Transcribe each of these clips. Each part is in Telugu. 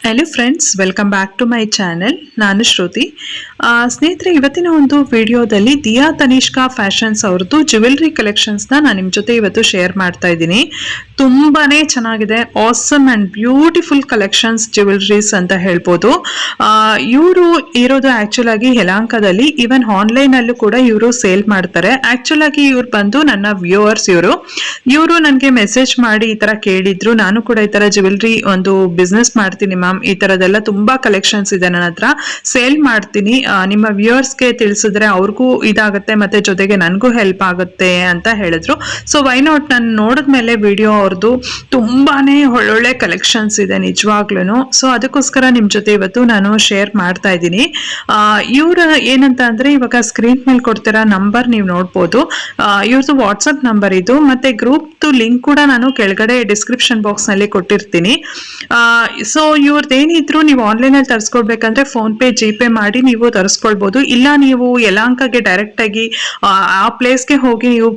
Hello friends, welcome back to my channel. ನಾನು ಶ್ರುತಿ. ಸ್ನೇಹಿತರೆ, ಇವತ್ತಿನ ಒಂದು ವಿಡಿಯೋದಲ್ಲಿ ದಿಯಾ ತನಿಷ್ಕಾ ಫ್ಯಾಷನ್ಸ್ ಅವ್ರದ್ದು ಜ್ಯುವೆಲ್ರಿ ಕಲೆಕ್ಷನ್ಸ್ನ ನಾನು ನಿಮ್ಮ ಜೊತೆ ಇವತ್ತು ಶೇರ್ ಮಾಡ್ತಾ ಇದ್ದೀನಿ. ತುಂಬಾನೇ ಚೆನ್ನಾಗಿದೆ. Awesome and beautiful collections jewelleries ಅಂತ ಹೇಳ್ಬೋದು. ಇವರು ಇರೋದು ಆ್ಯಕ್ಚುಲ್ ಆಗಿ ಯಲಹಂಕದಲ್ಲಿ. ಈವನ್ ಆನ್ಲೈನಲ್ಲೂ ಕೂಡ ಇವರು ಸೇಲ್ ಮಾಡ್ತಾರೆ. ಆ್ಯಕ್ಚುಲ್ ಆಗಿ ಇವ್ರು ಬಂದು ನನ್ನ ವ್ಯೂವರ್ಸ್. ಇವರು ನನಗೆ ಮೆಸೇಜ್ ಮಾಡಿ ಈ ಥರ ಕೇಳಿದ್ರು, ನಾನು ಕೂಡ ಈ ಥರ ಜ್ಯುವೆಲ್ರಿ ಒಂದು ಬಿಸ್ನೆಸ್ ಮಾಡ್ತೀನಿ ಮ್ಯಾಮ್, ಈ ತರದೆಲ್ಲ ತುಂಬಾ ಕಲೆಕ್ಷನ್ಸ್ ಇದೆ ನನ್ನ ಹತ್ರ, ಸೇಲ್ ಮಾಡ್ತೀನಿ, ನಿಮ್ಮ ವ್ಯೂವರ್ಸ್ಗೆ ತಿಳಿಸಿದ್ರೆ ಅವ್ರಿಗೂ ಇದಾಗುತ್ತೆ ಮತ್ತೆ ಜೊತೆಗೆ ನನಗೂ ಹೆಲ್ಪ್ ಆಗುತ್ತೆ ಅಂತ ಹೇಳಿದ್ರು. ಸೊ ವೈ ನಾಟ್, ನಾನು ನೋಡಿದ್ಮೇಲೆ ವಿಡಿಯೋ ಅವ್ರದ್ದು ತುಂಬಾನೇ ಒಳ್ಳೊಳ್ಳೆ ಕಲೆಕ್ಷನ್ಸ್ ಇದೆ ನಿಜವಾಗ್ಲೂ. ಸೊ ಅದಕ್ಕೋಸ್ಕರ ನಿಮ್ಮ ಜೊತೆ ಇವತ್ತು ನಾನು ಶೇರ್ ಮಾಡ್ತಾ ಇದ್ದೀನಿ. ಇವ್ರ ಏನಂತ ಅಂದ್ರೆ, ಇವಾಗ ಸ್ಕ್ರೀನ್ ಮೇಲೆ ಕೊಡ್ತಿರೋ ನಂಬರ್ ನೀವು ನೋಡ್ಬೋದು. ಇವ್ರದ್ದು ವಾಟ್ಸಪ್ ನಂಬರ್ ಇದು, ಮತ್ತೆ ಗ್ರೂಪ್ ಲಿಂಕ್ ಕೂಡ ನಾನು ಕೆಳಗಡೆ ಡಿಸ್ಕ್ರಿಪ್ಷನ್ ಬಾಕ್ಸ್ ನಲ್ಲಿ ಕೊಟ್ಟಿರ್ತೀನಿ. ಸೊ ಇವ್ರದ್ದೇನಿದ್ರು ನೀವು ಆನ್ಲೈನಲ್ಲಿ ತರಿಸ್ಕೊಳ್ಬೇಕಂದ್ರೆ ಫೋನ್ ಪೇ, ಜಿ ಪೇ ಮಾಡಿ ನೀವು ತರಿಸ್ಕೊಳ್ಬೋದು. ಇಲ್ಲ ನೀವು ಯಲಹಂಕಗೆ ಡೈರೆಕ್ಟ್ ಆಗಿ ಆ ಪ್ಲೇಸ್ಗೆ ಹೋಗಿ ನೀವು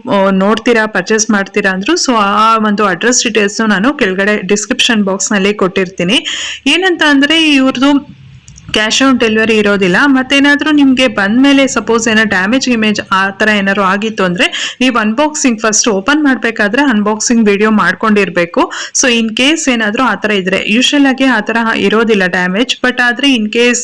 ನೋಡ್ತೀರಾ, ಪರ್ಚೇಸ್ ಮಾಡ್ತೀರಾ ಅಂದ್ರು, ಸೊ ಆ ಒಂದು ಅಡ್ರೆಸ್ ಡೀಟೇಲ್ಸ್ ನಾನು ಕೆಳಗಡೆ ಡಿಸ್ಕ್ರಿಪ್ಷನ್ ಬಾಕ್ಸ್ ನಲ್ಲಿ ಕೊಟ್ಟಿರ್ತೀನಿ. ಏನಂತ ಅಂದ್ರೆ, ಇವ್ರದ್ದು ಕ್ಯಾಶ್ ಆನ್ ಡೆಲಿವರಿ ಇರೋದಿಲ್ಲ. ಮತ್ತೇನಾದರೂ ನಿಮಗೆ ಬಂದಮೇಲೆ ಸಪೋಸ್ ಏನೋ ಡ್ಯಾಮೇಜ್ ಇಮೇಜ್ ಆ ಥರ ಏನಾದ್ರು ಆಗಿತ್ತು ಅಂದರೆ, ನೀವು ಅನ್ಬಾಕ್ಸಿಂಗ್ ಫಸ್ಟ್ ಓಪನ್ ಮಾಡಬೇಕಾದ್ರೆ ಅನ್ಬಾಕ್ಸಿಂಗ್ ವಿಡಿಯೋ ಮಾಡ್ಕೊಂಡಿರಬೇಕು. ಸೊ ಇನ್ ಕೇಸ್ ಏನಾದರೂ ಆ ಥರ ಇದ್ರೆ, ಯೂಶಲ್ ಆಗಿ ಆ ಥರ ಇರೋದಿಲ್ಲ ಡ್ಯಾಮೇಜ್, ಬಟ್ ಆದರೆ ಇನ್ ಕೇಸ್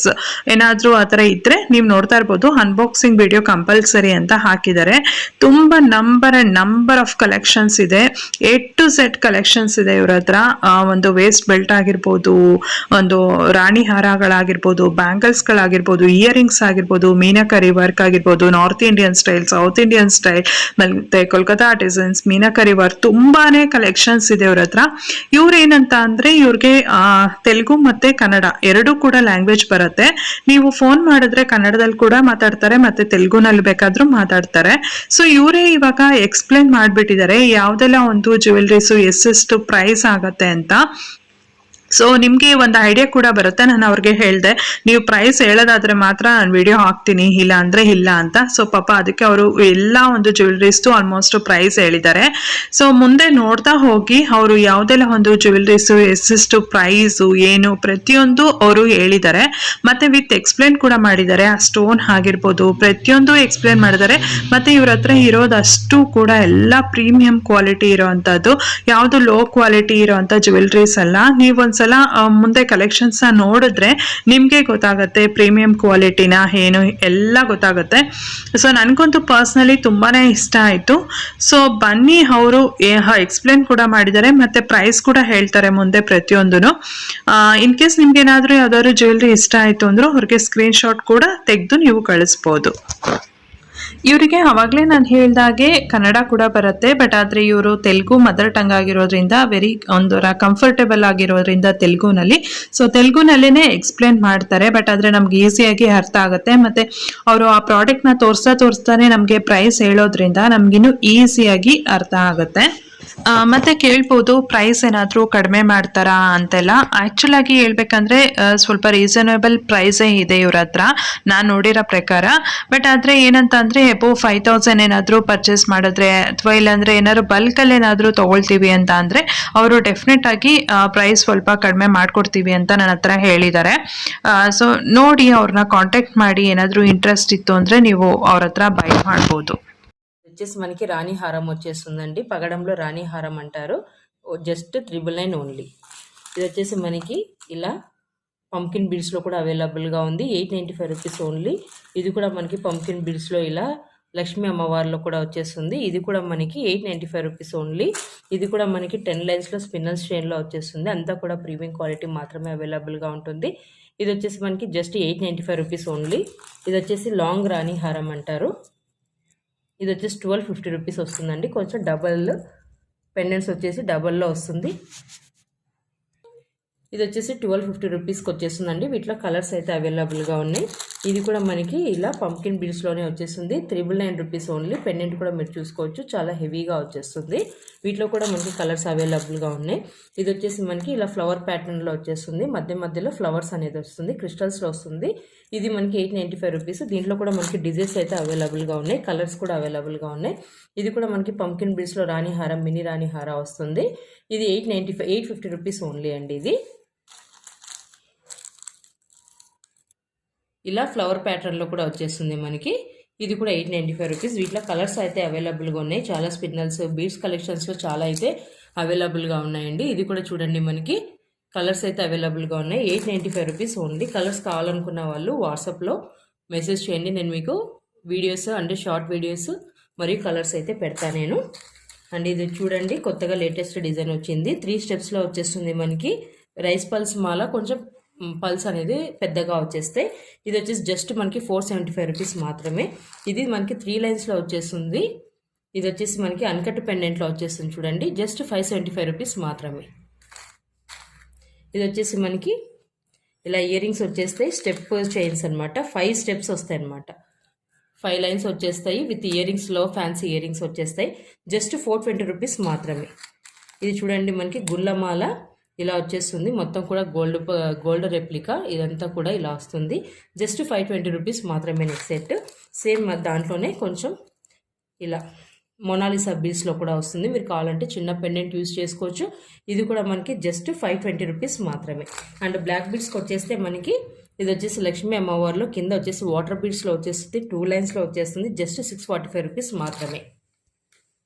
ಏನಾದರೂ ಆ ಥರ ಇದ್ದರೆ ನೀವು ನೋಡ್ತಾ ಇರ್ಬೋದು, ಅನ್ಬಾಕ್ಸಿಂಗ್ ವಿಡಿಯೋ ಕಂಪಲ್ಸರಿ ಅಂತ ಹಾಕಿದ್ದಾರೆ. ತುಂಬ ನಂಬರ್ ಆಫ್ ಕಲೆಕ್ಷನ್ಸ್ ಇದೆ. A to Z ಕಲೆಕ್ಷನ್ಸ್ ಇದೆ ಇವ್ರ ಹತ್ರ. ಒಂದು ವೇಸ್ಟ್ ಬೆಲ್ಟ್ ಆಗಿರ್ಬೋದು, ಒಂದು ರಾಣಿ ಹಾರಗಳಾಗಿರ್ಬೋದು, ಬ್ಯಾಂಗಲ್ಸ್ಗಳಾಗಿರ್ಬೋದು, ಇಯರಿಂಗ್ಸ್ ಆಗಿರ್ಬೋದು, ಮೀನಾಕರಿ ವರ್ಕ್ ಆಗಿರ್ಬೋದು, north Indian style, south Indian style, ಮತ್ತೆ ಕೋಲ್ಕತಾ ಡಿಸೈನ್ಸ್, ಮೀನಾಕರಿ ವರ್ಕ್, ತುಂಬಾನೇ ಕಲೆಕ್ಷನ್ಸ್ ಇದೆ ಇವ್ರ ಹತ್ರ. ಇವ್ರೇನಂತ ಅಂದ್ರೆ, ಇವ್ರಿಗೆ ತೆಲುಗು ಮತ್ತೆ ಕನ್ನಡ ಎರಡೂ ಕೂಡ ಲ್ಯಾಂಗ್ವೇಜ್ ಬರುತ್ತೆ. ನೀವು ಫೋನ್ ಮಾಡಿದ್ರೆ ಕನ್ನಡದಲ್ಲಿ ಕೂಡ ಮಾತಾಡ್ತಾರೆ, ಮತ್ತೆ ತೆಲುಗುನಲ್ಲಿ ಬೇಕಾದ್ರೂ ಮಾತಾಡ್ತಾರೆ. ಸೊ ಇವರೇ ಇವಾಗ ಎಕ್ಸ್ಪ್ಲೇನ್ ಮಾಡ್ಬಿಟ್ಟಿದ್ದಾರೆ ಯಾವ್ದೆಲ್ಲ ಒಂದು ಜ್ಯುವೆಲ್ರೀಸ್ ಎಷ್ಟೆಷ್ಟು ಪ್ರೈಸ್ ಆಗತ್ತೆ ಅಂತ. ಸೊ ನಿಮಗೆ ಒಂದು ಐಡಿಯಾ ಕೂಡ ಬರುತ್ತೆ. ನಾನು ಅವ್ರಿಗೆ ಹೇಳಿದೆ, ನೀವು ಪ್ರೈಸ್ ಹೇಳೋದಾದ್ರೆ ಮಾತ್ರ ನಾನು ವಿಡಿಯೋ ಹಾಕ್ತೀನಿ, ಇಲ್ಲ ಅಂದ್ರೆ ಇಲ್ಲ ಅಂತ. ಸೊ ಪಾಪ ಅದಕ್ಕೆ ಅವರು ಎಲ್ಲ ಒಂದು ಜ್ಯುವೆಲ್ರೀಸ್ದು ಆಲ್ಮೋಸ್ಟ್ ಪ್ರೈಸ್ ಹೇಳಿದ್ದಾರೆ. ಸೊ ಮುಂದೆ ನೋಡ್ತಾ ಹೋಗಿ ಅವರು ಯಾವುದೆಲ್ಲ ಒಂದು ಜ್ಯುವೆಲ್ರೀಸು ಎಷ್ಟೆಷ್ಟು ಪ್ರೈಸು ಏನು ಪ್ರತಿಯೊಂದು ಅವರು ಹೇಳಿದ್ದಾರೆ. ಮತ್ತೆ ವಿತ್ ಎಕ್ಸ್ಪ್ಲೇನ್ ಕೂಡ ಮಾಡಿದ್ದಾರೆ. ಆ ಸ್ಟೋನ್ ಆಗಿರ್ಬೋದು ಪ್ರತಿಯೊಂದು ಎಕ್ಸ್ಪ್ಲೇನ್ ಮಾಡಿದ್ದಾರೆ. ಮತ್ತೆ ಇವ್ರ ಹತ್ರ ಇರೋದಷ್ಟು ಕೂಡ ಎಲ್ಲ ಪ್ರೀಮಿಯಂ ಕ್ವಾಲಿಟಿ ಇರೋವಂಥದ್ದು, ಯಾವುದು ಲೋ ಕ್ವಾಲಿಟಿ ಇರೋವಂಥ ಜ್ಯುವೆಲ್ರೀಸ್ ಅಲ್ಲ. ನೀವೊಂದ್ಸಲ ಮುಂದೆ ಕಲೆಕ್ಷನ್ಸ್ ನೋಡಿದ್ರೆ ನಿಮ್ಗೆ ಗೊತ್ತಾಗತ್ತೆ ಪ್ರೀಮಿಯಂ ಕ್ವಾಲಿಟಿನ ಏನು ಎಲ್ಲ ಗೊತ್ತಾಗುತ್ತೆ. ಸೊ ನನಗಂತೂ ಪರ್ಸ್ನಲಿ ತುಂಬಾನೇ ಇಷ್ಟ ಆಯ್ತು. ಸೊ ಬನ್ನಿ, ಅವರು ಎಕ್ಸ್ಪ್ಲೇನ್ ಕೂಡ ಮಾಡಿದ್ದಾರೆ, ಮತ್ತೆ ಪ್ರೈಸ್ ಕೂಡ ಹೇಳ್ತಾರೆ ಮುಂದೆ ಪ್ರತಿಯೊಂದನು. ಇನ್ ಕೇಸ್ ನಿಮ್ಗೆ ಏನಾದ್ರೂ ಯಾವ್ದಾದ್ರು ಜ್ಯುವೆಲ್ರಿ ಇಷ್ಟ ಆಯ್ತು ಅಂದ್ರೂ ಅವ್ರಿಗೆ ಸ್ಕ್ರೀನ್ ಶಾಟ್ ಕೂಡ ತೆಗೆದು ನೀವು ಕಳಿಸ್ಬೋದು. ಇವರಿಗೆ ಅವಾಗಲೇ ನಾನು ಹೇಳ್ದಾಗೆ ಕನ್ನಡ ಕೂಡ ಬರುತ್ತೆ, ಬಟ್ ಆದರೆ ಇವರು ತೆಲುಗು ಮದರ್ ಟಂಗ್ ಆಗಿರೋದ್ರಿಂದ ವೆರಿ ಒಂದರ ಕಂಫರ್ಟೇಬಲ್ ಆಗಿರೋದ್ರಿಂದ ತೆಲುಗುನಲ್ಲಿ, ಸೊ ತೆಲುಗುನಲ್ಲೇ ಎಕ್ಸ್ಪ್ಲೇನ್ ಮಾಡ್ತಾರೆ. ಬಟ್ ಆದರೆ ನಮ್ಗೆ ಈಸಿಯಾಗಿ ಅರ್ಥ ಆಗುತ್ತೆ. ಮತ್ತು ಅವರು ಆ ಪ್ರಾಡಕ್ಟ್ನ ತೋರಿಸ್ತಾನೆ ನಮಗೆ ಪ್ರೈಸ್ ಹೇಳೋದ್ರಿಂದ ನಮಗಿನ್ನೂ ಈಸಿಯಾಗಿ ಅರ್ಥ ಆಗುತ್ತೆ. ಮತ್ತೆ ಕೇಳ್ಬೋದು ಪ್ರೈಸ್ ಏನಾದರೂ ಕಡಿಮೆ ಮಾಡ್ತಾರಾ ಅಂತೆಲ್ಲ. ಆ್ಯಕ್ಚುಲ್ ಆಗಿ ಹೇಳ್ಬೇಕಂದ್ರೆ ಸ್ವಲ್ಪ ರೀಸನಬಲ್ ಪ್ರೈಸೇ ಇದೆ ಇವ್ರ ಹತ್ರ ನಾನು ನೋಡಿರೋ ಪ್ರಕಾರ. ಬಟ್ ಆದರೆ ಏನಂತ ಅಂದರೆ, ಎಬೋ 5000 ಏನಾದರೂ ಪರ್ಚೇಸ್ ಮಾಡಿದ್ರೆ, ಅಥವಾ ಇಲ್ಲಾಂದರೆ ಏನಾದ್ರು ಬಲ್ಕಲ್ಲಿ ಏನಾದರೂ ತೊಗೊಳ್ತೀವಿ ಅಂತ ಅಂದರೆ ಅವರು ಡೆಫಿನೆಟ್ ಆಗಿ ಪ್ರೈಸ್ ಸ್ವಲ್ಪ ಕಡಿಮೆ ಮಾಡಿಕೊಡ್ತೀವಿ ಅಂತ ನನ್ನ ಹತ್ರ ಹೇಳಿದ್ದಾರೆ. ಸೊ ನೋಡಿ, ಅವ್ರನ್ನ ಕಾಂಟ್ಯಾಕ್ಟ್ ಮಾಡಿ ಏನಾದರೂ ఇంట్రెస్ట్ ఇತ್ತು ಅಂದರೆ ನೀವು ಅವ್ರ హత్ర బై ಮಾಡ್ಬೋದು. వచ్చేసి మనకి రాణి హారం వచ్చేస్తుందండి. పగడంలో రాణి హారం అంటారు. Just 999 only. ఇది వచ్చేసి మనకి ఇలా పంకిన్ బీడ్స్లో కూడా అవైలబుల్గా ఉంది. 895 రూపీస్ ఓన్లీ. ఇది కూడా మనకి పంకిన్ బీడ్స్లో ఇలా లక్ష్మీ అమ్మవారిలో కూడా వచ్చేస్తుంది. ఇది కూడా మనకి 895 రూపీస్ ఓన్లీ. ఇది కూడా మనకి 10 లైన్స్లో స్పిన్నల్ స్టైన్లో వచ్చేస్తుంది. అంతా కూడా ప్రీమియం క్వాలిటీ మాత్రమే అవైలబుల్గా ఉంటుంది. ఇది వచ్చేసి మనకి జస్ట్ 895 రూపీస్ ఓన్లీ. ఇది వచ్చేసి లాంగ్ రాణి హారం అంటారు. ఇది వచ్చేసి 1250 రూపీస్ వస్తుందండి. కొంచెం డబల్ పెండెంట్స్ వచ్చేసి డబల్లో వస్తుంది. ఇది వచ్చేసి 1250 రూపీస్కి వచ్చేస్తుందండి. వీటిలో కలర్స్ అయితే అవైలబుల్గా ఉన్నాయి. ఇది కూడా మనకి ఇలా పంకిన్ బీడ్స్లోనే వచ్చేస్తుంది. 999 రూపీస్ ఓన్లీ. పెండెంట్ కూడా మీరు చూసుకోవచ్చు, చాలా హెవీగా వచ్చేస్తుంది. వీటిలో కూడా మనకి కలర్స్ అవైలబుల్గా ఉన్నాయి. ఇది వచ్చేసి మనకి ఇలా ఫ్లవర్ ప్యాటర్న్లో వచ్చేస్తుంది. మధ్యలో ఫ్లవర్స్ అనేది వస్తుంది, క్రిస్టల్స్లో వస్తుంది. ఇది మనకి 895 రూపీస్. దీంట్లో కూడా మనకి డిజైన్స్ అయితే అవైలబుల్గా ఉన్నాయి, కలర్స్ కూడా అవైలబుల్గా ఉన్నాయి. ఇది కూడా మనకి పంకిన్ బీడ్స్లో రాణి హారం, మినీ రాణి హార వస్తుంది. ఇది 850 రూపీస్ ఓన్లీ అండి. ఇది ఇలా ఫ్లవర్ ప్యాటర్న్లో కూడా వచ్చేస్తుంది మనకి. ఇది కూడా 895 రూపీస్. వీటిలో కలర్స్ అయితే అవైలబుల్గా ఉన్నాయి. చాలా స్పిన్నల్స్ బీడ్స్ కలెక్షన్స్లో చాలా అయితే అవైలబుల్గా ఉన్నాయండి. ఇది కూడా చూడండి మనకి కలర్స్ అయితే అవైలబుల్గా ఉన్నాయి. 895 రూపీస్ ఓన్లీ. కలర్స్ కావాలనుకున్న వాళ్ళు వాట్సాప్లో మెసేజ్ చేయండి. నేను మీకు వీడియోస్ అంటే షార్ట్ వీడియోస్ మరియు కలర్స్ అయితే పెడతాను నేను. అండ్ ఇది చూడండి కొత్తగా లేటెస్ట్ డిజైన్ వచ్చింది. 3 స్టెప్స్లో వచ్చేస్తుంది మనకి. రైస్ పల్స్ మాల కొంచెం పల్స్ అనేది పెద్దగా వచ్చేస్తాయి. ఇది వచ్చేసి జస్ట్ మనకి 475 రూపీస్ మాత్రమే. ఇది మనకి 3 లైన్స్లో వచ్చేస్తుంది. ఇది వచ్చేసి మనకి అన్కట్ పెండెంట్లో వచ్చేస్తుంది చూడండి. జస్ట్ 575 రూపీస్ మాత్రమే. ఇది వచ్చేసి మనకి ఇలా ఇయర్ రింగ్స్ వచ్చేస్తాయి. స్టెప్ చైన్స్ అనమాట. 5 స్టెప్స్ వస్తాయి అనమాట. 5 లైన్స్ వచ్చేస్తాయి. విత్ ఇయర్ రింగ్స్లో ఫ్యాన్సీ ఇయర్ రింగ్స్ వచ్చేస్తాయి. జస్ట్ 420 రూపీస్ మాత్రమే. ఇది చూడండి మనకి గుల్లమాల ఇలా వచ్చేస్తుంది. మొత్తం కూడా గోల్డ్ రెప్లికా ఇదంతా కూడా ఇలా వస్తుంది. జస్ట్ 520 రూపీస్ మాత్రమే నెక్స్ట్ సెట్. సేమ్ దాంట్లోనే కొంచెం ఇలా మొనాలిసా బీడ్స్లో కూడా వస్తుంది. మీరు కావాలంటే చిన్న పెండెంట్ యూజ్ చేసుకోవచ్చు. ఇది కూడా మనకి జస్ట్ 520 రూపీస్ మాత్రమే. అండ్ బ్లాక్ బీడ్స్కి వచ్చేస్తే మనకి ఇది వచ్చేసి లక్ష్మీ అమ్మవారిలో కింద వచ్చేసి వాటర్ బీడ్స్లో వచ్చేస్తుంది. 2 లైన్స్లో వచ్చేస్తుంది. జస్ట్ 645 రూపీస్ మాత్రమే.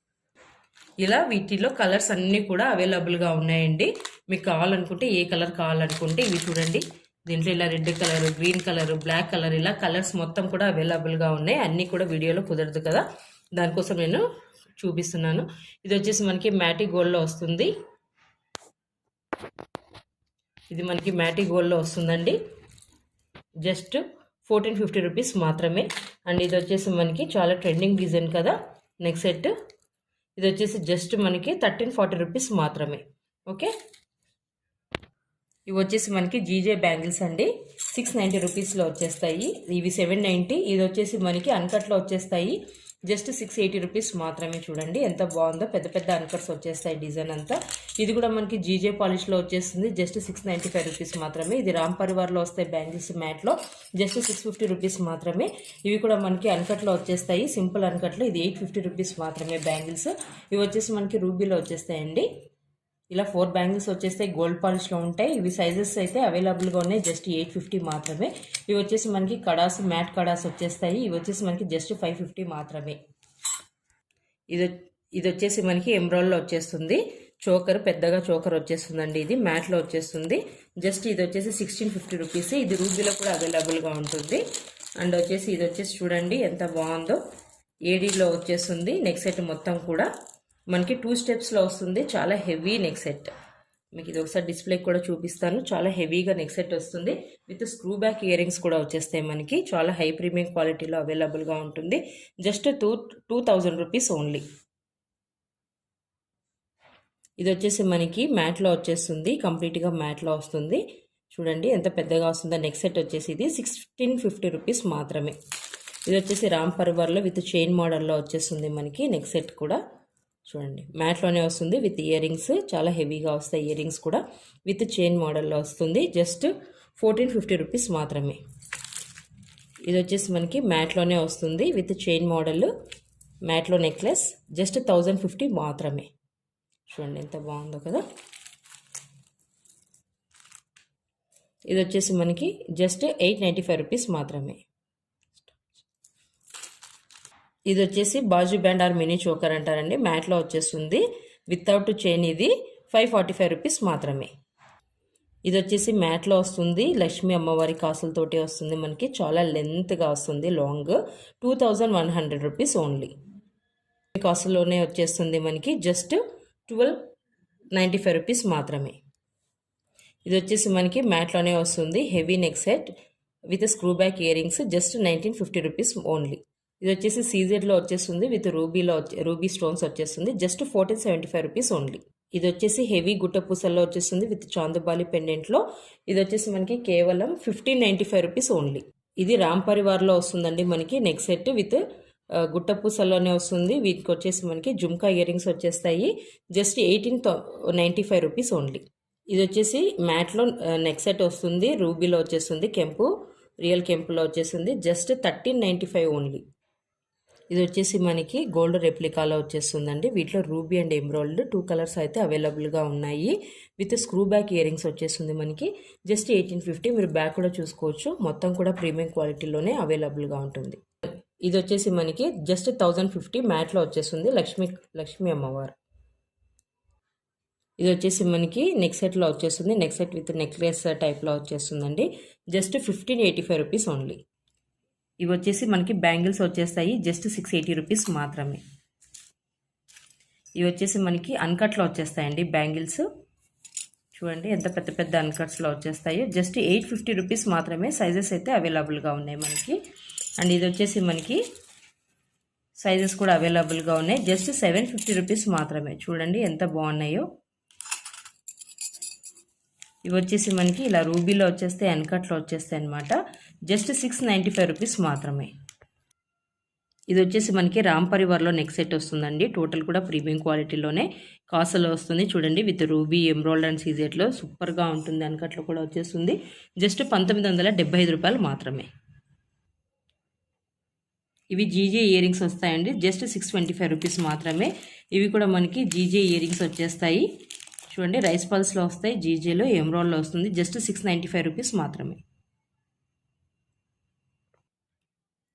ఇలా వీటిలో కలర్స్ అన్నీ కూడా అవైలబుల్గా ఉన్నాయండి. మీకు కావాలనుకుంటే ఏ కలర్ కావాలనుకుంటే ఇవి చూడండి. దీంట్లో ఇలా red colour, green colour, black colour ఇలా కలర్స్ మొత్తం కూడా అవైలబుల్గా ఉన్నాయి. అన్నీ కూడా వీడియోలో కుదరదు కదా, దానికోసం నేను చూపిస్తున్నాను. ఇది వచ్చేసి మనకి మ్యాటీ గోల్డ్లో వస్తుంది. ఇది మనకి మ్యాటీ గోల్డ్లో వస్తుందండి. జస్ట్ 1450 రూపీస్ మాత్రమే. అండ్ ఇది వచ్చేసి మనకి చాలా ట్రెండింగ్ డిజైన్ కదా నెక్స్ట్ సెట్. ఇది వచ్చేసి జస్ట్ మనకి 1340 రూపీస్ మాత్రమే. ఓకే, ఇవి వచ్చేసి మనకి జీజే బ్యాంగిల్స్ అండి. 690 రూపీస్లో వచ్చేస్తాయి. ఇవి 790. ఇది వచ్చేసి మనకి అన్కట్లో వచ్చేస్తాయి. జస్ట్ 680 రూపీస్ మాత్రమే. చూడండి ఎంత బాగుందో, పెద్ద పెద్ద అన్కట్స్ వచ్చేస్తాయి డిజైన్ అంతా. ఇది కూడా మనకి జీజే పాలిష్లో వచ్చేస్తుంది. జస్ట్ 695 రూపీస్ మాత్రమే. ఇది రామ్ పరివార్లో వస్తాయి బ్యాంగిల్స్ మ్యాట్లో. జస్ట్ 650 రూపీస్ మాత్రమే. ఇవి కూడా మనకి అన్కట్లో వచ్చేస్తాయి, సింపుల్ అన్కట్లో. ఇది 850 రూపీస్ మాత్రమే బ్యాంగిల్స్. ఇవి వచ్చేసి మనకి రూబీలో వచ్చేస్తాయండి. ఇలా 4 బ్యాంగిల్స్ వచ్చేస్తాయి, గోల్డ్ పాలిష్లో ఉంటాయి. ఇవి సైజెస్ అయితే అవైలబుల్గా ఉన్నాయి. జస్ట్ 850 మాత్రమే. ఇవి వచ్చేసి మనకి కడాస్, మ్యాట్ కడాస్ వచ్చేస్తాయి. ఇవి వచ్చేసి మనకి జస్ట్ 550 మాత్రమే. ఇది వచ్చేసి మనకి ఎమ్రాయిడ్లో వచ్చేస్తుంది. చోకర్, పెద్దగా చోకర్ వచ్చేస్తుందండి. ఇది మ్యాట్లో వచ్చేస్తుంది. జస్ట్ ఇది వచ్చేసి 1650 రూపీస్. ఇది రూబీలో కూడా అవైలబుల్గా ఉంటుంది. అండ్ వచ్చేసి ఇది వచ్చేసి చూడండి ఎంత బాగుందో, ఏడీలో వచ్చేస్తుంది. నెక్స్ట్ సెట్ మొత్తం కూడా మనకి 2 స్టెప్స్లో వస్తుంది. చాలా హెవీ నెక్ సెట్. మీకు ఇది ఒకసారి డిస్ప్లే కూడా చూపిస్తాను. చాలా హెవీగా నెక్ సెట్ వస్తుంది. With screw back ear rings కూడా వచ్చేస్తాయి మనకి. చాలా హై ప్రీమియం క్వాలిటీలో అవైలబుల్గా ఉంటుంది. Just 2000 rupees only. ఇది వచ్చేసి మనకి మ్యాట్లో వచ్చేస్తుంది. కంప్లీట్గా మ్యాట్లో వస్తుంది. చూడండి ఎంత పెద్దగా వస్తుందో. నెక్ సెట్ వచ్చేసి ఇది 1650 రూపీస్ మాత్రమే. ఇది వచ్చేసి రామ్ పరివార్లో విత్ చైన్ మోడల్లో వచ్చేస్తుంది మనకి. నెక్ సెట్ కూడా చూడండి మ్యాట్లోనే వస్తుంది విత్ ఇయర్ రింగ్స్. చాలా హెవీగా వస్తాయి ఇయర్ రింగ్స్ కూడా. విత్ చైన్ మోడల్లో వస్తుంది. జస్ట్ 1450 రూపీస్ మాత్రమే. ఇది వచ్చేసి మనకి మ్యాట్లోనే వస్తుంది విత్ చైన్ మోడల్, మ్యాట్లో నెక్లెస్. జస్ట్ 1050 మాత్రమే. చూడండి ఎంత బాగుందో కదా. ఇది వచ్చేసి మనకి జస్ట్ 895 రూపీస్ మాత్రమే. ఇది వచ్చేసి బాజు బ్యాండ్ ఆర్ మినీ చోకర్ అంటారండి. మ్యాట్లో వచ్చేస్తుంది వితౌట్ చైన్. ఇది 545 రూపీస్ మాత్రమే. ఇది వచ్చేసి మ్యాట్లో వస్తుంది. లక్ష్మీ అమ్మవారి కాసులతోటి వస్తుంది మనకి. చాలా లెంత్గా వస్తుంది, లాంగ్. 2100 rupees only. కాసులోనే వచ్చేస్తుంది మనకి. జస్ట్ 1295 రూపీస్ మాత్రమే. ఇది వచ్చేసి మనకి మ్యాట్లోనే వస్తుంది. Heavy neck set with screw back ear rings. Just 1950 rupees only. ఇది వచ్చేసి సీజెడ్లో వచ్చేస్తుంది విత్ రూబీ స్టోన్స్ వచ్చేస్తుంది. Just 1475 rupees only. ఇది వచ్చేసి హెవీ గుట్టపూసల్లో వచ్చేస్తుంది విత్ చాందుబాలి పెండెంట్లో. ఇది వచ్చేసి మనకి కేవలం 1595 రూపీస్ ఓన్లీ. ఇది రామ్ పరివార్లో వస్తుందండి మనకి. నెక్ సెట్ విత్ గుట్టపూసల్లోనే వస్తుంది. వీటికి వచ్చేసి మనకి జుమ్కా ఇయర్ రింగ్స్ వచ్చేస్తాయి. Just 1895 rupees only. ఇది వచ్చేసి మ్యాట్లో నెక్ సెట్ వస్తుంది. రూబీలో వచ్చేస్తుంది. కెంపు, రియల్ కెంపులో వచ్చేస్తుంది. Just 1395 only. ఇది వచ్చేసి మనకి గోల్డ్ రెప్లికాలో వచ్చేస్తుందండి. వీటిలో రూబీ అండ్ ఎమరాల్డ్ 2 కలర్స్ అయితే అవైలబుల్గా ఉన్నాయి. With screw back ear rings వచ్చేస్తుంది మనకి. జస్ట్ 1850. మీరు బ్యాక్ కూడా చూసుకోవచ్చు. మొత్తం కూడా ప్రీమియం క్వాలిటీలోనే అవైలబుల్గా ఉంటుంది. ఇది వచ్చేసి మనకి జస్ట్ 1050 మ్యాట్లో వచ్చేస్తుంది. లక్ష్మీ అమ్మవారు. ఇది వచ్చేసి మనకి నెక్ సెట్లో వచ్చేస్తుంది. నెక్ సెట్ విత్ నెక్లెస్ టైప్లో వచ్చేస్తుందండి. Just 1585 rupees only. ఇవి వచ్చేసి మనకి బ్యాంగిల్స్ వచ్చేస్తాయి. జస్ట్ 680 రూపీస్ మాత్రమే. ఇవి వచ్చేసి మనకి అన్కట్లో వచ్చేస్తాయండి బ్యాంగిల్స్. చూడండి ఎంత పెద్ద పెద్ద అన్కట్స్లో వచ్చేస్తాయి. జస్ట్ 850 రూపీస్ మాత్రమే. సైజెస్ అయితే అవైలబుల్గా ఉన్నాయి మనకి. అండ్ ఇది వచ్చేసి మనకి సైజెస్ కూడా అవైలబుల్గా ఉన్నాయి. జస్ట్ 750 రూపీస్ మాత్రమే. చూడండి ఎంత బాగున్నాయో. ఇవి వచ్చేసి మనకి ఇలా రూబీలో వచ్చేస్తాయి, అన్కట్లో వచ్చేస్తాయి అనమాట. జస్ట్ 695 రూపీస్ మాత్రమే. ఇది వచ్చేసి మనకి రామ్ పరివార్లో నెక్ సెట్ వస్తుందండి. టోటల్ కూడా ప్రీమియం క్వాలిటీలోనే కాసులో వస్తుంది. చూడండి విత్ రూబీ ఎమరాల్డ్ అండ్ సీజెట్లో సూపర్గా ఉంటుంది. అన్కట్లో కూడా వచ్చేస్తుంది. జస్ట్ 1975 రూపాయలు మాత్రమే. ఇవి జీజే ఇయర్ రింగ్స్ వస్తాయండి. జస్ట్ 625 రూపీస్ మాత్రమే. ఇవి కూడా మనకి జీజే ఇయర్ రింగ్స్ వచ్చేస్తాయి. చూడండి రైస్ పల్స్లో వస్తాయి, జీజేలో ఎమరాల్డ్లో వస్తుంది. జస్ట్ 695 రూపీస్ మాత్రమే.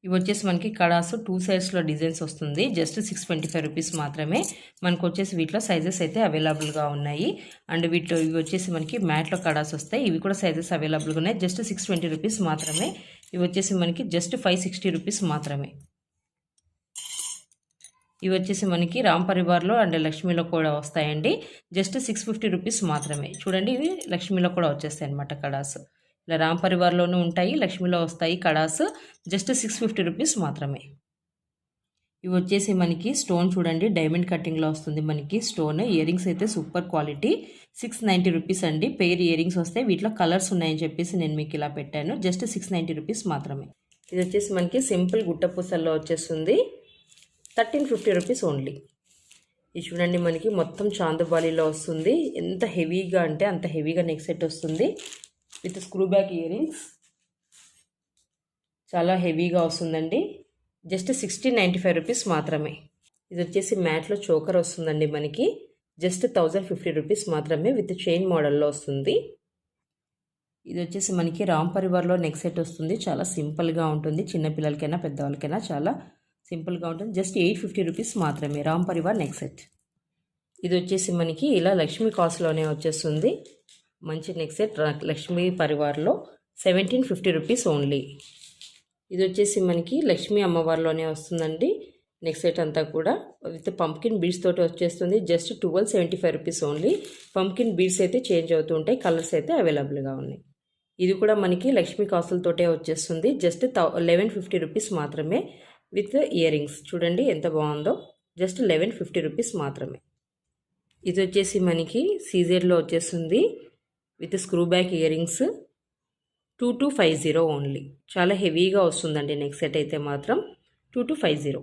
ఇవి వచ్చేసి మనకి కడాసు 2 సైడ్స్లో డిజైన్స్ వస్తుంది. జస్ట్ 625 రూపీస్ మాత్రమే. మనకు వచ్చేసి వీటిలో సైజెస్ అయితే అవైలబుల్గా ఉన్నాయి. అండ్ వీటిలో ఇవి వచ్చేసి మనకి మ్యాట్లో కడాస్ వస్తాయి. ఇవి కూడా సైజెస్ అవైలబుల్గా ఉన్నాయి. జస్ట్ 620 రూపీస్ మాత్రమే. ఇవి వచ్చేసి మనకి జస్ట్ 560 రూపీస్ మాత్రమే. ఇవి వచ్చేసి మనకి రామ్ పరివార్లో అండ్ లక్ష్మీలో కూడా వస్తాయండి. జస్ట్ 650 రూపీస్ మాత్రమే. చూడండి ఇవి లక్ష్మీలో కూడా వచ్చేస్తాయి అనమాట కడాస్. ఇలా రామ్ పరివార్లోనూ ఉంటాయి, లక్ష్మీలో వస్తాయి కడాస్. జస్ట్ 650 రూపీస్ మాత్రమే. ఇవి వచ్చేసి మనకి స్టోన్ చూడండి డైమండ్ కటింగ్లో వస్తుంది మనకి స్టోన్. ఇయర్ రింగ్స్ అయితే సూపర్ క్వాలిటీ. 690 రూపీస్ అండి. పెయిర్ ఇయర్ రింగ్స్ వస్తాయి. వీటిలో కలర్స్ ఉన్నాయని చెప్పేసి నేను మీకు ఇలా పెట్టాను. జస్ట్ 690 రూపీస్ మాత్రమే. ఇది వచ్చేసి మనకి సింపుల్ గుట్టపూసల్లో వచ్చేస్తుంది. 1350 రూపీస్ ఓన్లీ. ఇది చూడండి మనకి మొత్తం చాందబాలిలో వస్తుంది. ఎంత హెవీగా అంటే అంత హెవీగా నెక్ సెట్ వస్తుంది. With screw back ear rings చాలా హెవీగా వస్తుందండి. జస్ట్ 1695 రూపీస్ మాత్రమే. ఇది వచ్చేసి మ్యాట్లో చోకర్ వస్తుందండి మనకి. జస్ట్ 1050 రూపీస్ మాత్రమే. విత్ చైన్ మోడల్లో వస్తుంది. ఇది వచ్చేసి మనకి రామ్ పరివార్లో నెక్ సెట్ వస్తుంది. చాలా సింపుల్గా ఉంటుంది. చిన్నపిల్లలకైనా పెద్దవాళ్ళకైనా చాలా సింపుల్గా ఉంటుంది. జస్ట్ 850 రూపీస్ మాత్రమే. Ram Parivar neck set. ఇది వచ్చేసి మనకి ఇలా లక్ష్మీ కాస్ట్లోనే వచ్చేస్తుంది. మంచి నెక్ సెట్ లక్ష్మీ పరివార్లో 1750 రూపీస్ ఓన్లీ. ఇది వచ్చేసి మనకి లక్ష్మీ అమ్మవారిలోనే వస్తుందండి. నెక్ సెట్ అంతా కూడా విత్ పంప్కిన్ బీడ్స్ తోటి వచ్చేస్తుంది. Just 1275 rupees only. Pumpkin beads అయితే చేంజ్ అవుతూ ఉంటాయి. కలర్స్ అయితే అవైలబుల్గా ఉన్నాయి. ఇది కూడా మనకి లక్ష్మీ కాసులతోటే వచ్చేస్తుంది. జస్ట్ 1150 రూపీస్ మాత్రమే. విత్ ఇయర్ రింగ్స్ చూడండి ఎంత బాగుందో. జస్ట్ 1150 రూపీస్ మాత్రమే. ఇది వచ్చేసి మనకి సీజర్లో వచ్చేస్తుంది. With screw back ear rings 2250 only. చాలా హెవీగా వస్తుందండి నెక్ సెట్ అయితే మాత్రం 2250.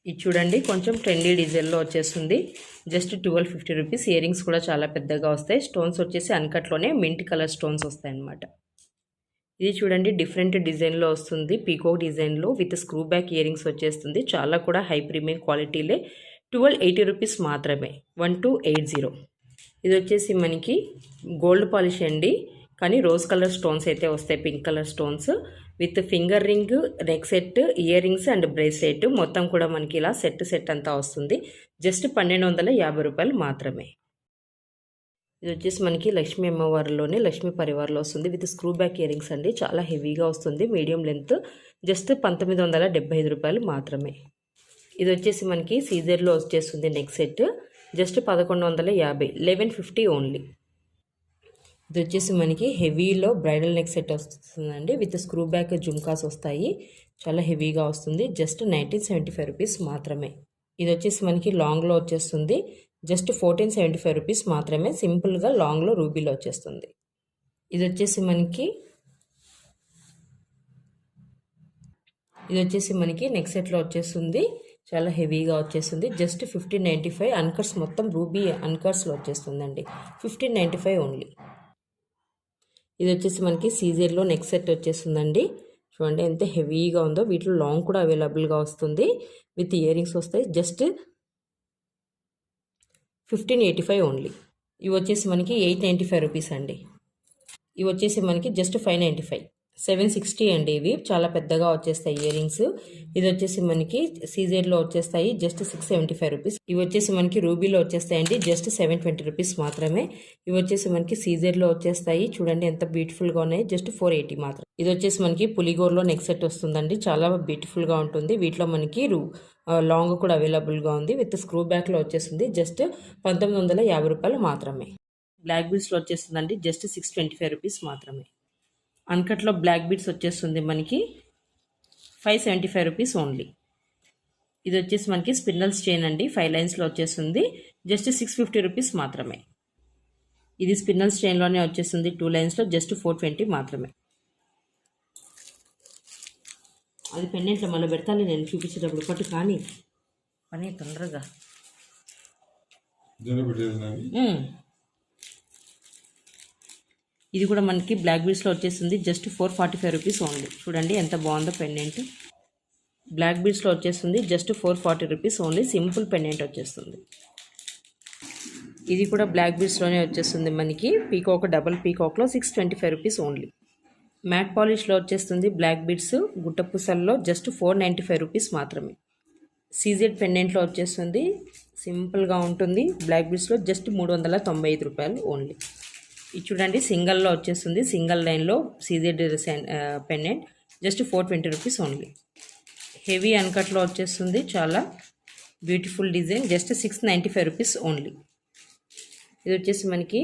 ఇది చూడండి కొంచెం ట్రెండీ డిజైన్లో వచ్చేస్తుంది. Just 1250 rupees. ఇయర్ రింగ్స్ కూడా చాలా పెద్దగా వస్తాయి. స్టోన్స్ వచ్చేసి అన్కట్లోనే మింట్ కలర్ స్టోన్స్ వస్తాయి అన్నమాట. ఇది చూడండి డిఫరెంట్ డిజైన్లో వస్తుంది. పీకాక్ డిజైన్లో with screw back ear rings వచ్చేస్తుంది. చాలా కూడా హై ప్రీమియం క్వాలిటీలే. 1280 రూపీస్ మాత్రమే. 1280. ఇది వచ్చేసి మనకి గోల్డ్ పాలిష్ అండి. కానీ రోజ్ కలర్ స్టోన్స్ అయితే వస్తాయి. Pink colour stones with finger ring, neck set, ear rings and bracelet మొత్తం కూడా మనకి ఇలా సెట్ అంతా వస్తుంది. జస్ట్ 1250 రూపాయలు మాత్రమే. ఇది వచ్చేసి మనకి లక్ష్మీ అమ్మవారిలోనే లక్ష్మీ పరివార్లో వస్తుంది. With screw back ear rings అండి. చాలా హెవీగా వస్తుంది. Medium length. జస్ట్ 1975 రూపాయలు మాత్రమే. ఇది వచ్చేసి మనకి సీజర్లో వచ్చేస్తుంది నెక్ సెట్. జస్ట్ 1150. 1150 ఓన్లీ. ఇది వచ్చేసి మనకి హెవీలో బ్రైడల్ నెక్ సెట్ వస్తుందండి. విత్ స్క్రూ బ్యాక్ జుమ్కాస్ వస్తాయి. చాలా హెవీగా వస్తుంది. జస్ట్ 1975 రూపీస్ మాత్రమే. ఇది వచ్చేసి మనకి లాంగ్లో వచ్చేస్తుంది. జస్ట్ 1475 రూపీస్ మాత్రమే. సింపుల్గా లాంగ్లో రూబీలో వచ్చేస్తుంది. ఇది వచ్చేసి మనకి నెక్ సెట్లో వచ్చేస్తుంది. చాలా హెవీగా వచ్చేస్తుంది. జస్ట్ 1595. అన్కట్స్ మొత్తం రూబీ అన్కట్స్లో వచ్చేస్తుందండి. 1595 ఓన్లీ. ఇది వచ్చేసి మనకి సీజర్లో నెక్ సెట్ వచ్చేస్తుందండి. చూడండి ఎంత హెవీగా ఉందో. వీటిలో లాంగ్ కూడా అవైలబుల్గా వస్తుంది, విత్ ఇయర్ రింగ్స్ వస్తాయి. Just 1585 only. ఇవి వచ్చేసి మనకి 895 రూపీస్ అండి. ఇవి వచ్చేసి మనకి జస్ట్ 595. 760 అండి. ఇవి చాలా పెద్దగా వచ్చేస్తాయి ఇయర్ రింగ్స్. ఇది వచ్చేసి మనకి సీజెడ్లో వచ్చేస్తాయి జస్ట్ 675 రూపీస్. ఇవి వచ్చేసి మనకి రూబీలో వచ్చేస్తాయండి జస్ట్ 720 రూపీస్ మాత్రమే. ఇవి వచ్చేసి మనకి సీజెడ్లో వచ్చేస్తాయి. చూడండి ఎంత బ్యూటిఫుల్గా ఉన్నాయి, జస్ట్ 480 మాత్రం. ఇది వచ్చేసి మనకి పులిగోర్లో నెక్ సెట్ వస్తుందండి, చాలా బ్యూటిఫుల్గా ఉంటుంది. వీటిలో మనకి లాంగ్ కూడా అవైలబుల్గా ఉంది, విత్ స్క్రూ బ్యాక్లో వచ్చేస్తుంది. జస్ట్ 1950 రూపాయలు మాత్రమే. బ్లాక్ బీడ్స్లో వచ్చేస్తుందండి జస్ట్ 625 రూపీస్ మాత్రమే. అన్కట్లో బ్లాక్ బీడ్స్ వచ్చేస్తుంది మనకి 575 రూపీస్ ఓన్లీ. ఇది వచ్చేసి మనకి స్పిన్నల్స్ చైన్ అండి, 5 లైన్స్లో వచ్చేస్తుంది జస్ట్ 650 రూపీస్ మాత్రమే. ఇది స్పిన్నల్స్ చైన్లోనే వచ్చేస్తుంది 2 లైన్స్లో జస్ట్ 420 మాత్రమే. అది పెన్నెంట్లో మళ్ళీ పెడతాను నేను చూపించేటప్పుడు, పట్టు కానీ పని తొందరగా. ఇది కూడా మనకి బ్లాక్ బీడ్స్లో వచ్చేస్తుంది జస్ట్ 445 రూపీస్ ఓన్లీ. చూడండి ఎంత బాగుందో పెండెంట్. బ్లాక్ బీడ్స్లో వచ్చేస్తుంది just 440 rupees only. Simple pendant వచ్చేస్తుంది. ఇది కూడా బ్లాక్ బీడ్స్లోనే వచ్చేస్తుంది మనకి, పీకాక్ డబల్ పీకాక్లో 625 రూపీస్ ఓన్లీ. మ్యాట్ పాలిష్లో వచ్చేస్తుంది బ్లాక్ బీడ్స్ గుట్టపూసల్లో జస్ట్ 495 రూపీస్ మాత్రమే. సీజెడ్ పెండెంట్లో వచ్చేస్తుంది, సింపుల్గా ఉంటుంది. బ్లాక్ బీడ్స్లో జస్ట్ 395 రూపాయలు ఓన్లీ. ఇది చూడండి సింగల్లో వచ్చేస్తుంది, సింగల్ లైన్లో CZ pendant just 420 rupees only. Heavy అన్కట్లో వచ్చేస్తుంది, చాలా beautiful design just 695 rupees only. ఇది వచ్చేసి మనకి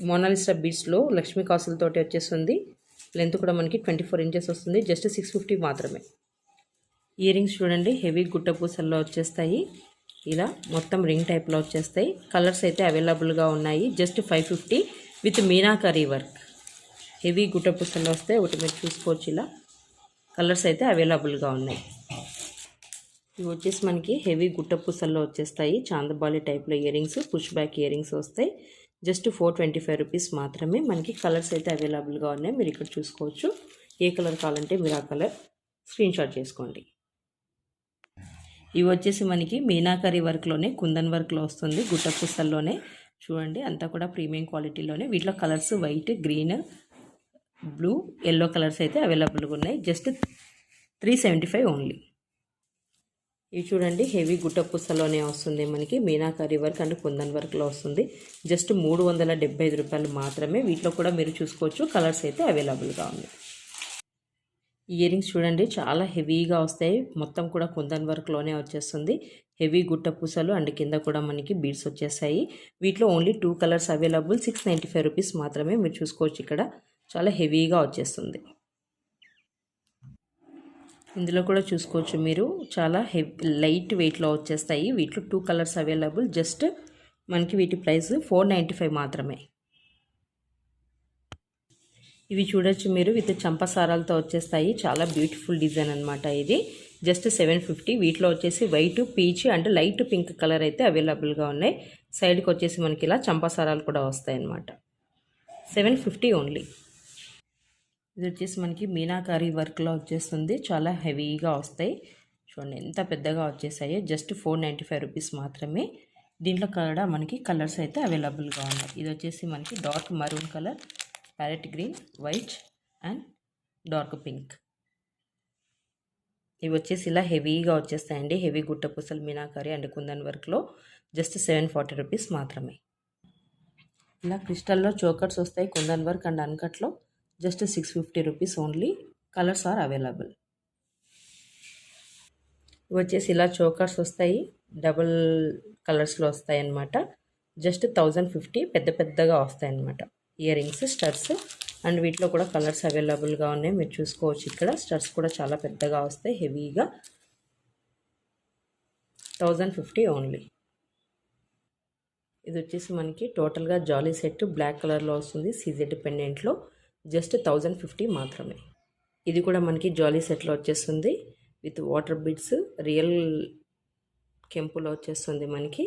మోనాలిసా బీడ్స్లో లక్ష్మీ కాసులతోటి వచ్చేస్తుంది. లెంత్ కూడా మనకి 24 ఇంచెస్ వస్తుంది, జస్ట్ 650 మాత్రమే. ఇయర్ రింగ్స్ చూడండి హెవీ గుట్టపూసల్లో వచ్చేస్తాయి, ఇలా మొత్తం రింగ్ టైప్లో వచ్చేస్తాయి. కలర్స్ అయితే అవైలబుల్గా ఉన్నాయి just 550 with meenakari work. Heavy గుట్టపూసల్లో వస్తాయి, ఒకటి మీరు చూసుకోవచ్చు. ఇలా కలర్స్ అయితే అవైలబుల్గా ఉన్నాయి. ఇవి వచ్చేసి మనకి హెవీ గుట్టపూసల్లో వచ్చేస్తాయి, చాందబాలి టైప్లో ear rings, push back ear rings వస్తాయి. జస్ట్ 425 రూపీస్ మాత్రమే. మనకి కలర్స్ అయితే అవైలబుల్గా ఉన్నాయి, మీరు ఇక్కడ చూసుకోవచ్చు. ఏ కలర్ కావాలంటే మీరు ఆ కలర్ స్క్రీన్ షాట్ చేసుకోండి. ఇవి వచ్చేసి మనకి మీనాకరీ వర్క్లోనే కుందన్ వర్క్లో వస్తుంది, గుట్టపూసల్లోనే. చూడండి అంతా కూడా ప్రీమియం క్వాలిటీలోనే. వీటిలో colours white, green, blue, yellow colours అయితే అవైలబుల్గా ఉన్నాయి. Just 375 only. ఇవి చూడండి హెవీ గుట్టపూసలోనే వస్తుంది మనకి, మీనాకరీ వర్క్ అండ్ కుందన్ వర్క్లో వస్తుంది. జస్ట్ 375 రూపాయలు మాత్రమే. వీటిలో కూడా మీరు చూసుకోవచ్చు, కలర్స్ అయితే అవైలబుల్గా ఉన్నాయి. ఇయర్ రింగ్స్ చూడండి చాలా హెవీగా వస్తాయి, మొత్తం కూడా కుందన్ వర్క్లోనే వచ్చేస్తుంది. హెవీ గుట్టపూసలు అండ్ కింద కూడా మనకి బీడ్స్ వచ్చేసాయి. వీటిలో ఓన్లీ 2 కలర్స్ అవైలబుల్, 695 రూపీస్ మాత్రమే. మీరు చూసుకోవచ్చు ఇక్కడ చాలా హెవీగా వచ్చేస్తుంది. ఇందులో కూడా చూసుకోవచ్చు మీరు, చాలా లైట్ వెయిట్లో వచ్చేస్తాయి. వీటిలో 2 కలర్స్ అవైలబుల్. జస్ట్ మనకి వీటి ప్రైస్ 495 మాత్రమే. ఇవి చూడొచ్చు మీరు, విత్ చంపసారాలతో వచ్చేస్తాయి. చాలా బ్యూటిఫుల్ డిజైన్ అనమాట ఇది. జస్ట్ 750. వీటిలో వచ్చేసి white, peach and light pink colour అయితే అవైలబుల్గా ఉన్నాయి. సైడ్కి వచ్చేసి మనకి ఇలా చంపసారాలు కూడా వస్తాయి అన్నమాట. 750 ఓన్లీ. ఇది వచ్చేసి మనకి మీనాకారీ వర్క్లో వచ్చేస్తుంది, చాలా హెవీగా వస్తాయి. చూడండి ఎంత పెద్దగా వచ్చేసాయో. జస్ట్ 495 రూపీస్ మాత్రమే. దీంట్లో కూడా మనకి కలర్స్ అయితే అవైలబుల్గా ఉన్నాయి. ఇది వచ్చేసి మనకి dark maroon colour, parrot green, white and dark pink. ఇవి వచ్చేసి ఇలా హెవీగా వచ్చేస్తాయండి. హెవీ గుట్టపూసలు మీనాకారీ అండ్ కుందన్ వర్క్లో జస్ట్ 740 రూపీస్ మాత్రమే. ఇలా క్రిస్టల్లో చోకర్స్ వస్తాయి కుందన్ వర్క్ అండ్ అన్కట్లో just 650 rupees only. Colours are available. ఇవి వచ్చేసి ఇలా చోకర్స్ వస్తాయి, డబుల్ కలర్స్లో వస్తాయి అన్నమాట. జస్ట్ 1050. పెద్ద పెద్దగా వస్తాయి అన్నమాట ఇయర్ రింగ్స్, స్టడ్స్. అండ్ వీటిలో కూడా కలర్స్ అవైలబుల్గా ఉన్నాయి, మీరు చూసుకోవచ్చు. ఇక్కడ స్టడ్స్ కూడా చాలా పెద్దగా వస్తాయి, హెవీగా. 1050 ఓన్లీ. ఇది వచ్చేసి మనకి టోటల్గా జాలీ సెట్ బ్లాక్ కలర్లో వస్తుంది, సీజెడ్ పెండెంట్లో. జస్ట్ 1050 మాత్రమే. ఇది కూడా మనకి జాలీ సెట్లో వచ్చేస్తుంది, విత్ వాటర్ బిడ్స్, రియల్ కెంపులో వచ్చేస్తుంది మనకి.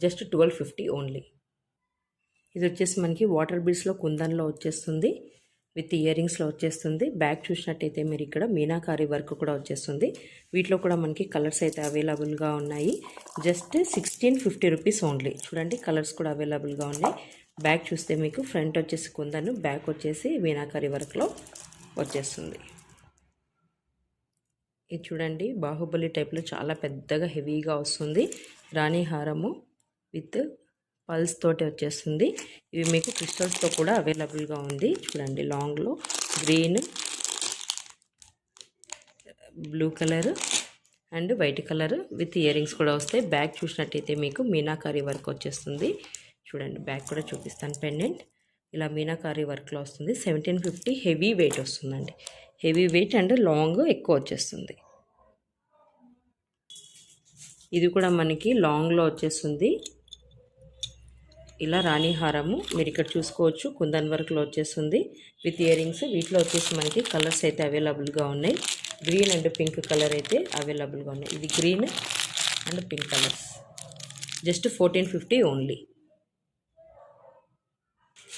Just 1250 only. ఇది వచ్చేసి మనకి వాటర్ బిడ్స్లో కుందన్లో వచ్చేస్తుంది, విత్ ఇయర్ రింగ్స్లో వచ్చేస్తుంది. బ్యాక్ చూసినట్టయితే మీరు ఇక్కడ మీనాకారి వర్క్ కూడా వచ్చేస్తుంది. వీటిలో కూడా మనకి కలర్స్ అయితే అవైలబుల్గా ఉన్నాయి. Just 1650 rupees only. చూడండి కలర్స్ కూడా అవైలబుల్గా ఉన్నాయి. బ్యాక్ చూస్తే మీకు ఫ్రంట్ వచ్చేసి కుందను, బ్యాక్ వచ్చేసి మీనాకారి వర్క్లో వచ్చేస్తుంది. ఇది చూడండి బాహుబలి టైప్లో చాలా పెద్దగా హెవీగా వస్తుంది. రాణి హారము విత్ పల్స్ తోటి వచ్చేస్తుంది. ఇవి మీకు క్రిస్టల్స్తో కూడా అవైలబుల్గా ఉంది. చూడండి లాంగ్లో green, blue colour and white colour with earrings కూడా వస్తాయి. బ్యాక్ చూసినట్టయితే మీకు మీనాకారి వర్క్ వచ్చేస్తుంది. చూడండి బ్యాక్ కూడా చూపిస్తాను. పెండెంట్ ఇలా మీనాకారి వర్క్లో వస్తుంది. 1750 హెవీ వెయిట్ వస్తుందండి. హెవీ వెయిట్ అండ్ లాంగ్ ఎక్కువ వచ్చేస్తుంది. ఇది కూడా మనకి లాంగ్లో వచ్చేస్తుంది. ఇలా రాణి హారము మీరు ఇక్కడ చూసుకోవచ్చు. కుందన్ వర్క్లో వచ్చేస్తుంది విత్ ఇయర్ రింగ్స్. వీటిలో వచ్చేసి మనకి కలర్స్ అయితే అవైలబుల్గా ఉన్నాయి. గ్రీన్ అండ్ పింక్ కలర్ అయితే అవైలబుల్గా ఉన్నాయి. ఇది green and pink colours. Just 1450 only.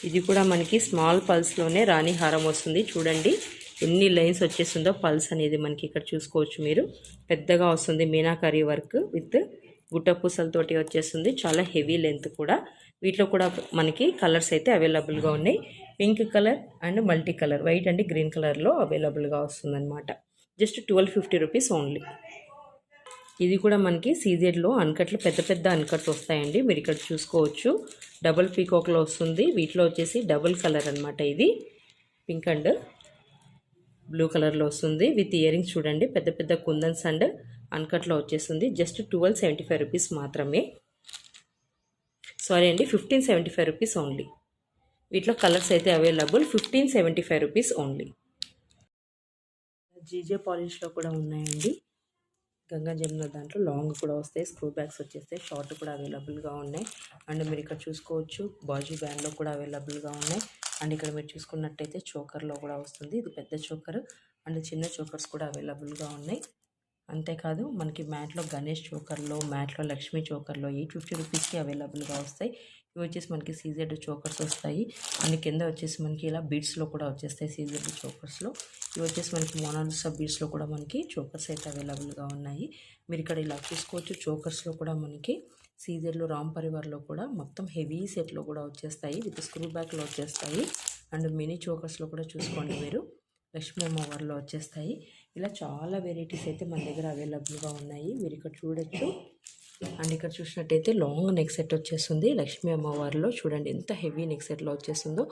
ఇది కూడా మనకి స్మాల్ పల్స్లోనే రాణి హారం వస్తుంది. చూడండి ఎన్ని లైన్స్ వచ్చేస్తుందో పల్స్ అనేది మనకి ఇక్కడ చూసుకోవచ్చు. మీరు పెద్దగా వస్తుంది. మీనాకారి వర్క్ విత్ గుట్ట పూసలతోటి వచ్చేస్తుంది. చాలా హెవీ లెంత్ కూడా. వీటిలో కూడా మనకి కలర్స్ అయితే అవైలబుల్గా ఉన్నాయి. Pink colour and multi colour, white and green కలర్లో అవైలబుల్గా వస్తుందన్నమాట. Just 1250 rupees only. ఇది కూడా మనకి సీజెడ్లో అన్కట్లు, పెద్ద పెద్ద అన్కట్స్ వస్తాయండి. మీరు ఇక్కడ చూసుకోవచ్చు. డబుల్ పీకాక్లో వస్తుంది. వీటిలో వచ్చేసి డబుల్ కలర్ అనమాట. ఇది పింక్ అండ్ బ్లూ కలర్లో వస్తుంది విత్ ఇయర్ రింగ్స్. చూడండి పెద్ద పెద్ద కుందన్స్ అండ్ అన్కట్లో వచ్చేస్తుంది. జస్ట్ 1275 రూపీస్ మాత్రమే. సారీ అండి, 1575 రూపీస్ ఓన్లీ. వీటిలో కలర్స్ అయితే అవైలబుల్. 1575 rupees only. జీజే పాలిష్లో కూడా ఉన్నాయండి. గంగా జమున దాంట్లో లాంగ్ కూడా వస్తాయి. స్క్రూ బ్యాగ్స్ వచ్చేస్తాయి. షార్ట్ కూడా అవైలబుల్గా ఉన్నాయి. అండ్ మీరు ఇక్కడ చూసుకోవచ్చు బాజీ బ్యాండ్లో కూడా అవైలబుల్గా ఉన్నాయి. అండ్ ఇక్కడ మీరు చూసుకున్నట్టయితే చోకర్లో కూడా వస్తుంది. ఇది పెద్ద చోకర్ అండ్ చిన్న చోకర్స్ కూడా అవైలబుల్గా ఉన్నాయి. అంతేకాదు మనకి మ్యాట్లో గణేష్ చోకర్లో, మ్యాట్లో లక్ష్మీ చోకర్లో 850 రూపీస్కి అవైలబుల్గా వస్తాయి. ఇవి వచ్చేసి మనకి సీజెడ్ చోకర్స్ వస్తాయి. అండ్ కింద వచ్చేసి మనకి ఇలా బీడ్స్లో కూడా వచ్చేస్తాయి సీజెడ్ చోకర్స్లో. ఇవి వచ్చేసి మనకి మోనాలిసా బీడ్స్లో కూడా మనకి చోకర్స్ అయితే అవైలబుల్గా ఉన్నాయి. మీరు ఇక్కడ ఇలా చూసుకోవచ్చు. చోకర్స్లో కూడా మనకి సీజెడ్లో, రామ్ పరివార్లో కూడా మొత్తం హెవీ సెట్లో కూడా వచ్చేస్తాయి. విత్ స్క్రూ బ్యాక్లో వచ్చేస్తాయి. అండ్ మినీ చోకర్స్లో కూడా చూసుకోండి మీరు లక్ష్మీ అమ్మవారిలో వచ్చేస్తాయి. ఇలా చాలా వెరైటీస్ అయితే మన దగ్గర అవైలబుల్గా ఉన్నాయి. మీరు ఇక్కడ చూడొచ్చు. అండ్ ఇక్కడ చూసినట్టయితే లాంగ్ నెక్ సెట్ వచ్చేస్తుంది లక్ష్మీ అమ్మవారిలో. చూడండి ఎంత హెవీ నెక్ సెట్లో వచ్చేస్తుందో.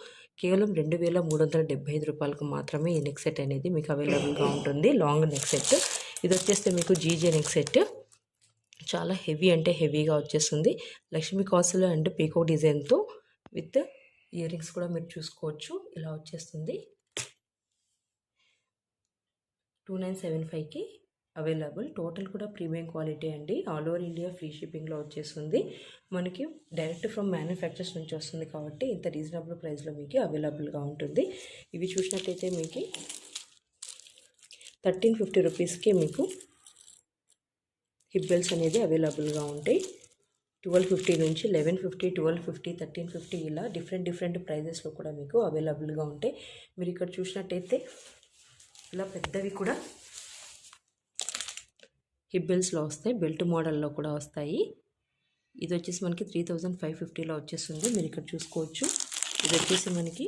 కేవలం 2375 రూపాయలకు మాత్రమే ఈ నెక్ సెట్ అనేది మీకు అవైలబుల్గా ఉంటుంది. Long neck set. ఇది వచ్చేస్తే మీకు జీజే నెక్ సెట్. చాలా హెవీ అంటే హెవీగా వచ్చేస్తుంది. లక్ష్మీ కాసులు అండ్ పీకో డిజైన్తో విత్ ఇయర్ రింగ్స్ కూడా మీరు చూసుకోవచ్చు. ఇలా వచ్చేస్తుంది. 2975కి అవైలబుల్. టోటల్ కూడా ప్రీమియం క్వాలిటీ అండి. ఆల్ ఓవర్ ఇండియా ఫ్రీ షిప్పింగ్లో వచ్చేస్తుంది. మనకి డైరెక్ట్ ఫ్రమ్ మ్యానుఫ్యాక్చర్స్ నుంచి వస్తుంది కాబట్టి ఇంత రీజనబుల్ ప్రైస్లో మీకు అవైలబుల్గా ఉంటుంది. ఇవి చూసినట్టయితే మీకు 1350 రూపీస్కి మీకు హిప్ బెల్ట్స్ అనేది అవైలబుల్గా ఉంటాయి. 1250 నుంచి 1150, 1250, 1350 ఇలా డిఫరెంట్ ప్రైజెస్లో కూడా మీకు అవైలబుల్గా ఉంటాయి. మీరు ఇక్కడ చూసినట్టయితే ఇలా పెద్దవి కూడా హిప్ బెల్ట్స్లో వస్తాయి. బెల్ట్ మోడల్లో కూడా వస్తాయి. ఇది వచ్చేసి మనకి 3550లో వచ్చేస్తుంది. మీరు ఇక్కడ చూసుకోవచ్చు. ఇది వచ్చేసి మనకి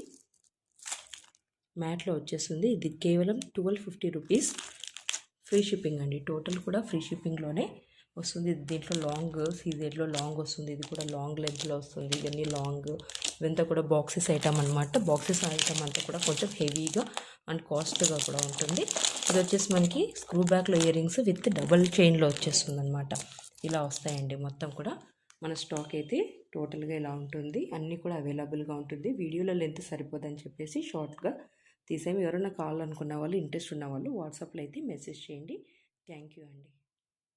మ్యాట్లో వచ్చేస్తుంది. ఇది కేవలం 1250 రూపీస్. ఫ్రీ షిప్పింగ్ అండి. టోటల్ కూడా ఫ్రీ షిప్పింగ్లోనే వస్తుంది. దీంట్లో లాంగ్ సీజెడ్లో లాంగ్ వస్తుంది. ఇది కూడా లాంగ్ లెంత్లో వస్తుంది. ఇవన్నీ లాంగ్. ఇదంతా కూడా బాక్సెస్ ఐటమ్ అనమాట. బాక్సెస్ ఐటమ్ అంతా కూడా కొంచెం హెవీగా అండ్ కాస్ట్గా కూడా ఉంటుంది. ఇది వచ్చేసి మనకి స్క్రూ బ్యాక్లో ఇయర్ రింగ్స్ విత్ డబల్ చైన్లో వచ్చేస్తుంది అనమాట. ఇలా వస్తాయండి. మొత్తం కూడా మన స్టాక్ అయితే టోటల్గా ఇలా ఉంటుంది. అన్నీ కూడా అవైలబుల్గా ఉంటుంది. వీడియోలో లెంత్ సరిపోదని చెప్పేసి షార్ట్గా తీసాము. ఎవరైనా కావాలనుకున్న వాళ్ళు, ఇంట్రెస్ట్ ఉన్న వాళ్ళు వాట్సాప్లో అయితే మెసేజ్ చేయండి. థ్యాంక్ యూ అండి.